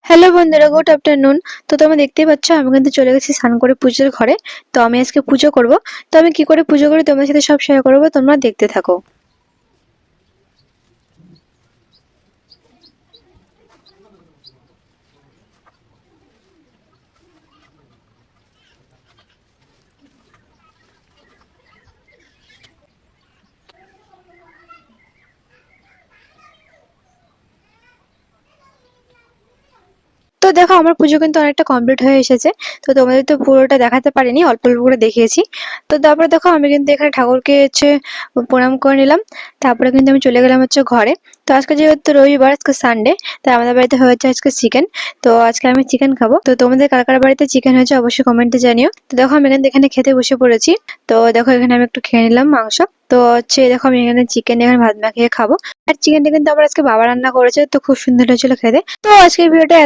Hello বন্ধুরা, good afternoon. তো তোমরা দেখতেই পাচ্ছ আমি কিন্তু চলে গেছি স্নান করে পুজোর ঘরে। তো আমি আজকে পুজো করব। তো আমি কি করে পুজো করি তোমাদের সাথে সব শেয়ার করবো, তোমরা দেখতে থাকো। তো দেখো আমার পুজো কিন্তু অনেকটা কমপ্লিট হয়ে এসেছে। তো তোমাদের তো পুরোটা দেখাতে পারিনি, অল্প অল্প করে দেখিয়েছি। তো তারপরে দেখো আমি কিন্তু এখানে ঠাকুরকে প্রণাম করে নিলাম। তারপরে কিন্তু আমি চলে গেলাম ঘরে। তো আজকে যেহেতু রবিবার, আজকে সানডে, তাই আমাদের বাড়িতে হয়েছে আজকে চিকেন। তো আজকে আমি চিকেন খাবো। তো তোমাদের কার কার বাড়িতে চিকেন হয়েছে অবশ্যই কমেন্টে জানিও। তো দেখো আমি কিন্তু এখানে খেতে বসে পড়েছি। তো দেখো এখানে আমি একটু খেয়ে নিলাম মাংস। তো দেখো আমি এখানে চিকেন, এখানে ভাত মাখিয়ে খাবো। আর চিকেনটা কিন্তু আমার আজকে বাবা রান্না করেছে, তো খুব সুন্দর হয়েছিল খেতে। তো আজকের ভিডিওটা